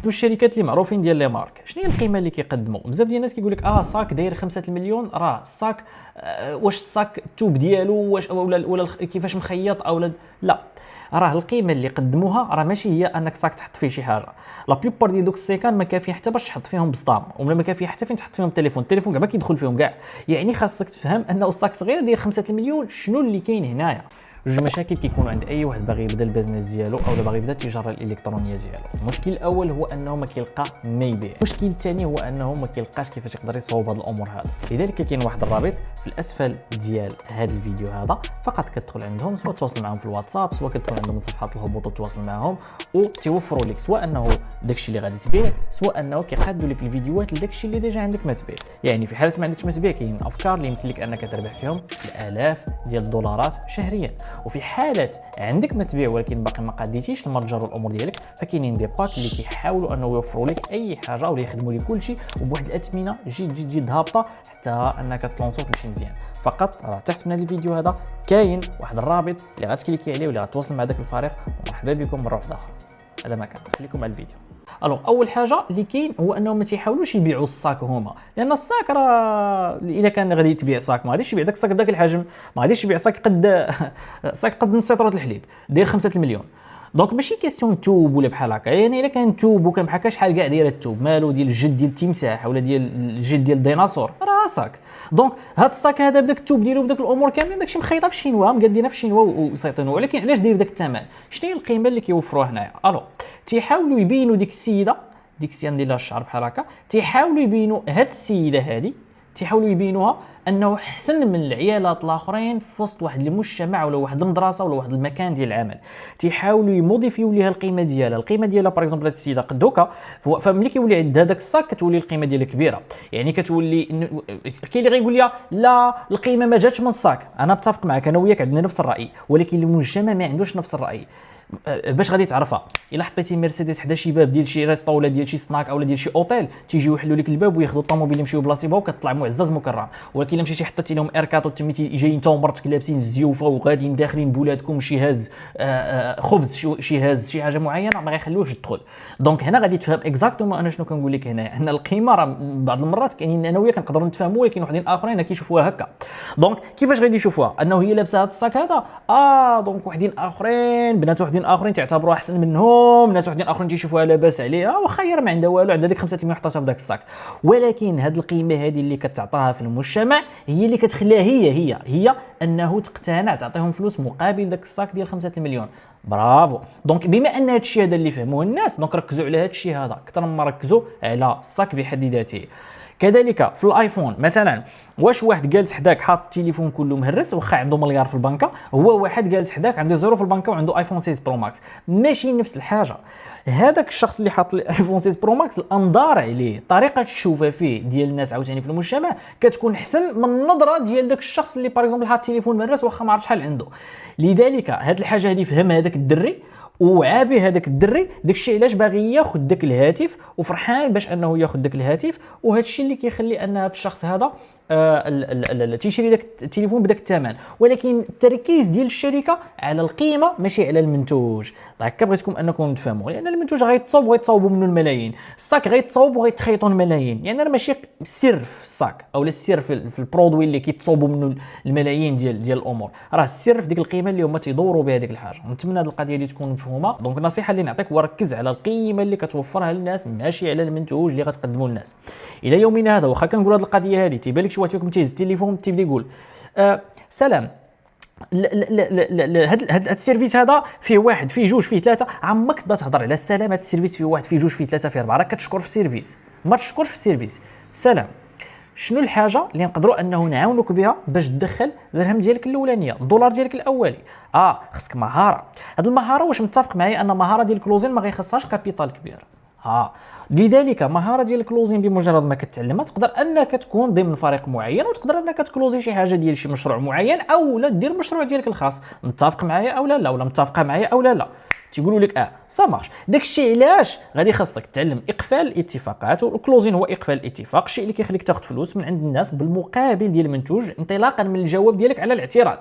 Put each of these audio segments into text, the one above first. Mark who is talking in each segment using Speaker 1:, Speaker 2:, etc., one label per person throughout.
Speaker 1: الشركات اللي معروفين ديال لي مارك، شنو هي القيمه اللي كيقدموا؟ بزاف ديال الناس كيقول لك صاك داير 5 المليون، راه الصاك واش الصاك التوب ديالو واش ولا كيفاش مخيط او لا، راه القيمه اللي قدموها راه ماشي هي انك صاك تحط فيه شي حاجه. لا بليبار ديال دوك السيكان ما كافيين حتى باش تحط فيهم بسطام، ولا ما كافيين حتى فين تحط فيهم التليفون كاع ما كيدخل فيهم كاع. يعني خاصك تفهم انه الصاك صغير داير 5 المليون. شنو اللي كاين هنايا؟ جوج مشاكل كيكونوا عند اي واحد باغي يبدا البيزنس ديالو او باغي يبدا التجاره الالكترونيه ديالو. المشكل الاول هو انه ما كيلقى ما يبيع، المشكل الثاني هو انه ما كيلقاش كيفاش يقدر يصوب هاد الامور هذا. لذلك كاين واحد الرابط في الاسفل ديال هذا الفيديو هذا، فقط كتدخل عندهم سواء تواصل معهم في الواتساب، سواء كتدخل عندهم من صفحات الهبوط وتواصل معهم، وتوفروا لك سواء انه داكشي اللي غادي تبيع، سواء انه كيقادوا لك الفيديوهات لداكشي اللي ديجا عندك ما تبيع. يعني في حاله ما عندكش ما تبيع كاين افكار اللي يمكن لك انك تربح فيهم الالاف ديال الدولارات شهريا. وفي حاله عندك ما تبيع ولكن باقي ما قاديتيش تمرجر الامور ديالك، فكاينين دي باك اللي كيحاولوا انه يوفروا لك اي حاجه ولا يخدموا لك كلشي وبواحد الاثمنه جد هابطه حتى انك تلونسو وتمشي مزيان. فقط راه تحت من هذا الفيديو هذا كاين واحد الرابط اللي غتكليكي عليه واللي غتواصل مع داك الفريق، ومرحبا بكم مره واحده اخرى. هذا ما كان، خليكم على الفيديو. الو اول حاجه اللي كاين هو انهم ما تيحاولوش يبيعوا الصاك هما، لان الصاك راه الا كان غادي تبيع صاك ما غاديش يبيع داك الصاك بداك الحجم، ما غاديش يبيع صاك قد صاك قد نص لتر الحليب داير 5 المليون. دونك ماشي كيسيون توب ولا بحال هكا. يعني الا كان توب وكان بحال هكا شحال كاع داير التوب مالو ديال الجلد ديال التمساح ولا ديال الجلد ديال الديناصور، راه صاك. دونك هاد الصاك هذا بداك التوب ديالو بداك الامور كاملين داكشي مخيطه في الشينوا، مقادينها في الشينوا وسيطينوا. ولكن علاش داير داك الثمن؟ شنو هي القيمه اللي كيوفروها هنايا؟ الو تيحاولوا يبينوا ديك السيده اللي لها الشعر بحال هكا، تيحاولوا يبينوا هاد السيده هذه، تيحاولوا يبينوها انه احسن من العيالات الاخرين في وسط واحد المجتمع ولا واحد المدرسه ولا واحد المكان ديال العمل. تيحاولوا يموديفيو ليها القيمه ديالها باغ اكزومبل هاد السيده قد هكا، فملي كيولي عندها داك الصاك كتولي القيمه ديالها كبيره. يعني كتولي كاين اللي غيقول لي لا القيمه ما جاتش من الصاك. انا متفق معك، انا وياك عندنا نفس الراي، ولكن المجتمع ما عندوش نفس الراي. باش غادي تعرفها؟ الا حطيتي مرسيدس حدا شي باب ديال شي ريستو ولا ديال شي سناك او ديال شي اوتيل، تيجيو يحلوا لك الباب وياخذوا الطوموبيل يمشيو بلاصيبها وكتطلع معزز مكرم. ولكن الا مشيتي حطيتي لهم اركات وتميتي جايين انت ومرتك لابسين الزيوفه وغاديين داخلين بولادكم شي هاز خبز شي هاز شي حاجه معينه، ما غيخليوش تدخل. دونك هنا غادي تفهم اكزاكتومون انا شنو كنقول لك هنا، ان القيمه راه بعض المرات كاينين انا وياك كنقدروا نتفاهموا، ولكن وحدين اخرين كيشوفوها هكا. دونك كيفاش غادي يشوفوها؟ انه هي لابسه هذا الصاك هذا، دونك وحدين اخرين بنات وحدين اخرين تعتبروها احسن منهم، ناس وحدين اخرين تيشوفوها لاباس عليها، واخا هي ما عندها والو، عندها ديك 5 مليون حطاتها في داك الصاك. ولكن هذه القيمه هذه اللي كتعطاها في المجتمع هي اللي كتخليها هي انه تقتنع تعطيهم فلوس مقابل داك الصاك ديال 5 مليون. برافو. دونك بما ان هذا الشيء هذا اللي فهموه الناس، دونك ركزوا على هذا الشيء هذا اكثر مما ركزوا على الصاك بحد ذاته. كذلك في الايفون مثلا، واش واحد جالس حداك حاط التليفون كله مهرس واخا عنده مليار في البنكه، هو واحد جالس حداك عنده زيرو في البنكه وعنده ايفون 6 برو ماكس؟ ماشي نفس الحاجه. هذاك الشخص اللي حاط الايفون 6 برو ماكس الانظار عليه، طريقه الشوفه فيه ديال الناس عاوتاني في المجتمع كتكون احسن من النظره ديال داك الشخص اللي باغ اكزومبل حاط التليفون مهرس واخا ما عرف شحال عنده. لذلك هذه الحاجه هذه فهم هذاك الدري وعابي هذاك الدري، داكشي علاش باغي ياخذ داك الهاتف وفرحان باش انه ياخذ داك الهاتف. وهذا الشيء اللي كيخلي ان هذا الشخص هذا تيشري داك التليفون بداك الثمن. ولكن التركيز ديال الشركه على القيمه ماشي على المنتوج. هكا بغيتكم انكم تفهموا، لان المنتوج غيتصاوبوا منه الملايين، الصاك غيتصاوب وغيتخيطوا الملايين. يعني راه ماشي السر في الصاك او السر في البرودوي اللي كيتصاوبوا منه الملايين ديال الامور، راه السر في ديك القيمه اللي هما تيدوروا بها ديك الحاجه. نتمنى هذه القضيه اللي تكون مفهومه. دونك النصيحه اللي نعطيك هو ركز على القيمه اللي كتوفرها للناس ماشي على المنتوج اللي غتقدمه للناس. الى يومنا هذا واخا كنقول هذه القضيه هذه تيبان لك شي واحد فيكم تيهز التليفون تيبدا يقول سلام، هذا السيرفيس هذا فيه واحد فيه جوج فيه ثلاثه، عمرك تبدا تهضر على السلام. هذا السيرفيس فيه واحد فيه جوج فيه ثلاثه فيه اربعه، راك كتشكر في السيرفيس ما تشكرش في السيرفيس. سلام، شنو الحاجه اللي نقدروا انه نعاونوك بها باش تدخل الدرهم ديالك الاولانيه، الدولار ديالك الاولي؟ خصك مهاره. هذه المهاره واش متفق معايا ان مهاره ديال الكلوزين ما غيخصهاش كابيتال كبير؟ لذلك مهاره ديال الكلوزين بمجرد ما كتعلمها تقدر انك تكون ضمن فريق معين وتقدر انك تكلوزي شي حاجه ديال شي مشروع معين، او لا دير المشروع ديالك الخاص. متفق معايا او لا ولا متفقه معايا او لا تيقولوا لك مارش. داكشي علاش غادي خاصك تعلم اقفال الاتفاقات، والكلوزين هو اقفال الاتفاق، الشيء اللي كيخليك تاخذ فلوس من عند الناس بالمقابل ديال المنتوج انطلاقا من الجواب ديالك على الاعتراض.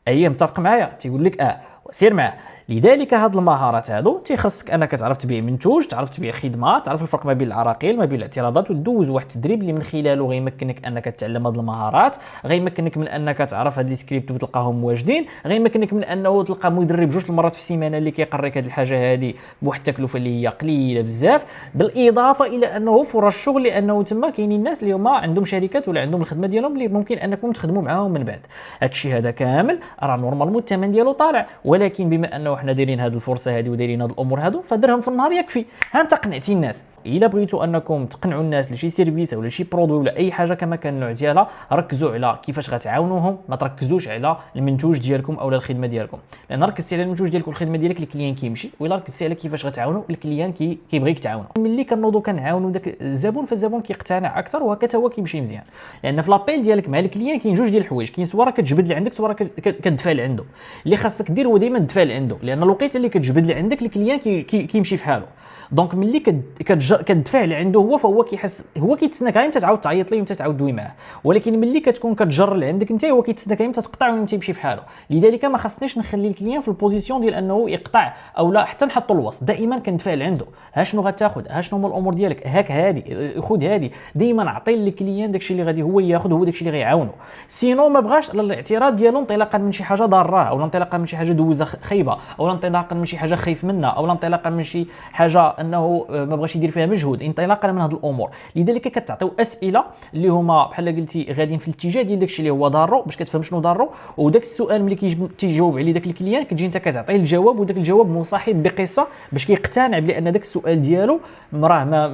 Speaker 1: متفق معايا؟ تيقول لك سير معاه. لذلك هاد المهارات هادو تيخصك انك تعرف تبيع منتوج، تعرف تبيع خدمه، تعرف الفرق ما بين العراقيل ما بين الاعتراضات، وتدوز واحد التدريب اللي من خلاله غيمكنك انك تتعلم هاد المهارات، غيمكنك من انك تعرف هاد لي سكريبت وتلقاهم واجدين، غيمكنك من انه تلقى مدرب جوج المرات في السيمانه اللي كيقريك هاد الحاجه هادي بواحد التكلفه اللي هي قليله بزاف، بالاضافه الى انه فرص الشغل، لانه تما كاينين الناس اللي هما عندهم شركات ولا عندهم الخدمه ديالهم اللي ممكن انكم تخدموا معاهم من بعد. هادشي هذا كامل راه نورمالمون الثمن ديالو طالع، ولكن بما انه حنا دايرين هاد الفرصه هذه ودايرين هاد الامور هادو فدرهم في النهار يكفي. ها انت قنعتي الناس. الا بغيتوا انكم تقنعوا الناس لشي سيرفيس ولا شي برودوي ولا اي حاجه كما كان النوع ديالها، ركزوا على كيفاش غتعاونوهم، ما تركزوش على المنتوج ديالكم او الخدمه ديالكم، لان ركزتي على المنتوج ديالك والخدمه ديالك الكليان كيمشي، وإلا ركزتي على كيفاش غتعاونوا الكليان كيبغيك تعاونوا. ملي كنوضوا كنعاونوا داك الزبون فالزبون كيقتنع اكثر، وهكذا هو كيمشي مزيان، لان في لابيل ديالك مع الكليان كاين جوج ديال الحوايج، كاين سوا راه كتجبد لعندك سوا راه كتدفع لعنده. اللي خاصك دير هو دائما تدفع لعنده، لان الوقيته اللي كتجبد لعندك الكليان كيمشي في حاله. دونك ملي كتدفع لعنده هو، فهو كيحس هو كيتسناك امتى تعاود تعيط ليه وامتى تعاود دوي معاه، ولكن ملي كتكون كتجر لعندك انت هو كيتسناك امتى تقطع وامتى يمشي في حاله. لذلك ما خصنيش نخلي الكليان في البوزيسيون ديال انه يقطع او لا، حتى نحطوا الوسط، دائما كندفع لعنده. ها شنو غتاخذ، ها شنو هما الامور ديالك، هاك هادي خذ هادي، دائما عطي للكليان داكشي اللي غادي هو ياخذ، هو داكشي اللي غيعاونو. سينو ما بغاش الاعتراض ديالو انطلاقا من شي حاجه ضاره، او انطلاقا من شي حاجه دوزه خايبه، او انطلاقا من شي حاجه خايف منها، او انطلاقا من شي حاجه انه ما بغاش يدير فيها مجهود، انطلاقا من هذه الامور. لذلك كتعطيو اسئله اللي هما بحال قلتي غاديين في الاتجاه ديال داكشي اللي هو ضارو، باش كتفهم شنو ضارو، وداك السؤال ملي كيجاوب عليه داك الكليان كتجي انت كتعطيه الجواب، وداك الجواب مصاحب بقصه باش كيقتنع بان داك السؤال ديالو راه ما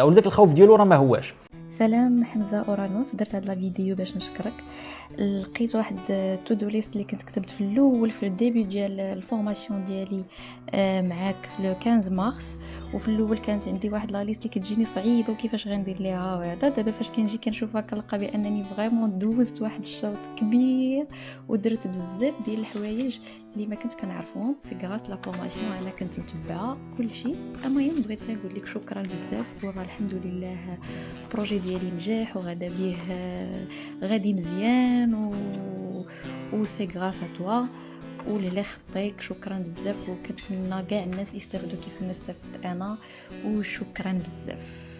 Speaker 1: ولا داك الخوف ديالو راه ما هواش.
Speaker 2: سلام حمزه اورانوس، درت هاد لا فيديو باش نشكرك. لقيت واحد تو دو ليست اللي كنت كتبت في الاول في الديبي ديال الفورماسيون ديالي معاك لو 15 مارس، وفي الاول كانت عندي واحد لا ليست اللي كتجيني صعيبه وكيفاش غندير ليها وهذا. دابا فاش كنجي كنشوفها كنلقى بانني فريمون دوزت واحد الشوط كبير ودرت بزاف ديال الحوايج اللي ما كنت كنعرفهم في غراس لا فورماسيون. انا كنت متبعه كلشي. المهم بغيت نقول لك شكرا بزاف، والحمد لله البروجي ديالي نجح وغدا بيه غادي مزيان و سي غراس ا توا ولله خطيك. شكرا بزاف، وكنتمنى كاع الناس يستافدوا كيف ما استفدت انا، وشكرا بزاف.